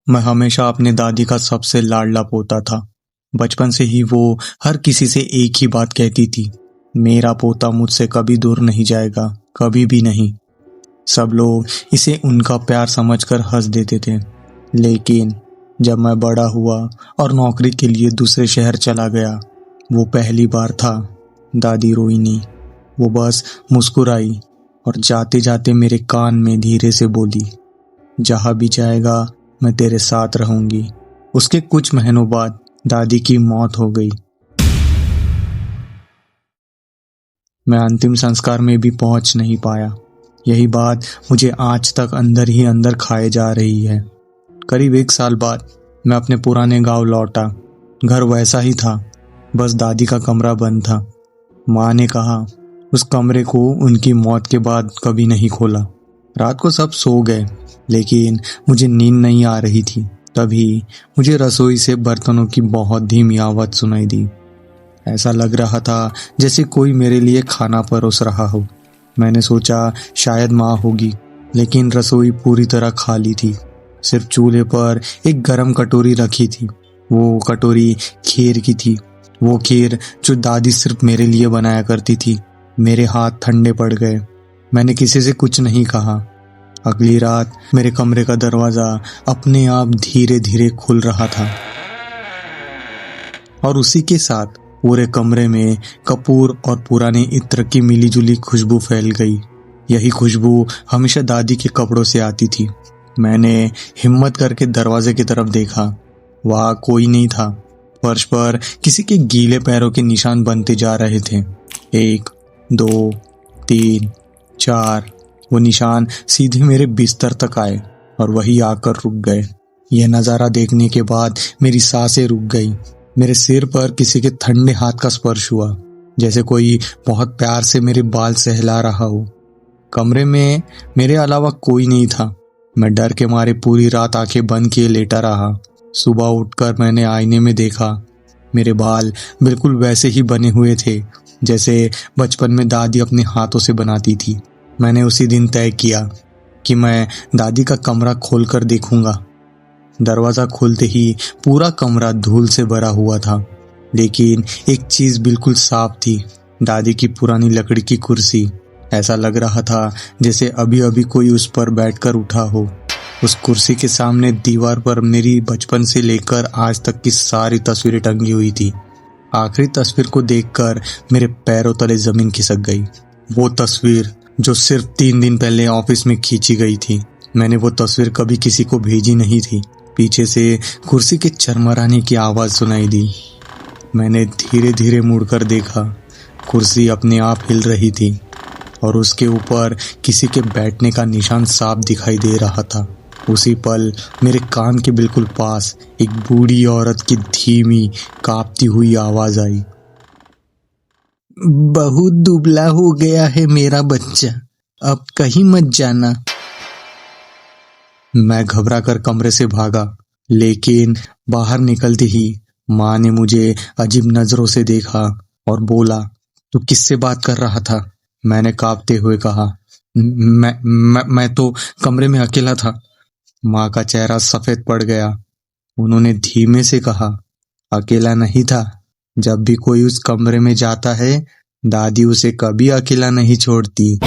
मैं हमेशा अपने दादी का सबसे लाडला पोता था। बचपन से ही वो हर किसी से एक ही बात कहती थी, मेरा पोता मुझसे कभी दूर नहीं जाएगा, कभी भी नहीं। सब लोग इसे उनका प्यार समझकर हंस देते थे। लेकिन जब मैं बड़ा हुआ और नौकरी के लिए दूसरे शहर चला गया, वो पहली बार था। दादी रोई नहीं, वो बस मुस्कुराई और जाते जाते मेरे कान में धीरे से बोली, जहाँ भी जाएगा मैं तेरे साथ रहूंगी। उसके कुछ महीनों बाद दादी की मौत हो गई। मैं अंतिम संस्कार में भी पहुंच नहीं पाया। यही बात मुझे आज तक अंदर ही अंदर खाए जा रही है। करीब 1 साल बाद मैं अपने पुराने गांव लौटा। घर वैसा ही था, बस दादी का कमरा बंद था। माँ ने कहा उस कमरे को उनकी मौत के बाद कभी नहीं खोला। रात को सब सो गए, लेकिन मुझे नींद नहीं आ रही थी। तभी मुझे रसोई से बर्तनों की बहुत धीमी आवाज सुनाई दी। ऐसा लग रहा था जैसे कोई मेरे लिए खाना परोस रहा हो। मैंने सोचा शायद माँ होगी, लेकिन रसोई पूरी तरह खाली थी। सिर्फ चूल्हे पर एक गरम कटोरी रखी थी। वो कटोरी खीर की थी, वो खीर जो दादी सिर्फ मेरे लिए बनाया करती थी। मेरे हाथ ठंडे पड़ गए। मैंने किसी से कुछ नहीं कहा। अगली रात मेरे कमरे का दरवाजा अपने आप धीरे धीरे खुल रहा था और उसी के साथ पूरे कमरे में कपूर और पुराने इत्र की मिलीजुली खुशबू फैल गई। यही खुशबू हमेशा दादी के कपड़ों से आती थी। मैंने हिम्मत करके दरवाजे की तरफ देखा। वहां कोई नहीं था। फर्श पर किसी के गीले पैरों के निशान बनते जा रहे थे। 1, 2, 3, 4। वो निशान सीधे मेरे बिस्तर तक आए और वहीं आकर रुक गए। यह नज़ारा देखने के बाद मेरी सांसें रुक गई। मेरे सिर पर किसी के ठंडे हाथ का स्पर्श हुआ, जैसे कोई बहुत प्यार से मेरे बाल सहला रहा हो। कमरे में मेरे अलावा कोई नहीं था। मैं डर के मारे पूरी रात आंखें बंद किए लेटा रहा। सुबह उठकर मैंने आईने में देखा। मेरे बाल बिल्कुल वैसे ही बने हुए थे जैसे बचपन में दादी अपने हाथों से बनाती थी। मैंने उसी दिन तय किया कि मैं दादी का कमरा खोलकर देखूंगा। दरवाजा खोलते ही पूरा कमरा धूल से भरा हुआ था, लेकिन एक चीज बिल्कुल साफ थी, दादी की पुरानी लकड़ी की कुर्सी। ऐसा लग रहा था जैसे अभी अभी कोई उस पर बैठकर उठा हो। उस कुर्सी के सामने दीवार पर मेरी बचपन से लेकर आज तक की सारी तस्वीरें टंगी हुई थी। आखिरी तस्वीर को देखकर मेरे पैरों तले जमीन खिसक गई। वो तस्वीर जो सिर्फ 3 दिन पहले ऑफिस में खींची गई थी। मैंने वो तस्वीर कभी किसी को भेजी नहीं थी। पीछे से कुर्सी के चरमराने की आवाज सुनाई दी। मैंने धीरे धीरे मुड़कर देखा। कुर्सी अपने आप हिल रही थी और उसके ऊपर किसी के बैठने का निशान साफ दिखाई दे रहा था। उसी पल मेरे कान के बिल्कुल पास एक बूढ़ी औरत की धीमी कांपती हुई आवाज आई, बहुत दुबला हो गया है मेरा बच्चा, अब कहीं मत जाना। मैं घबरा कर कमरे से भागा, लेकिन बाहर निकलते ही माँ ने मुझे अजीब नजरों से देखा और बोला, तू किससे बात कर रहा था? मैंने कांपते हुए कहा, मैं तो कमरे में अकेला था। माँ का चेहरा सफेद पड़ गया। उन्होंने धीमे से कहा, अकेला नहीं था। जब भी कोई उस कमरे में जाता है, दादी उसे कभी अकेला नहीं छोड़ती।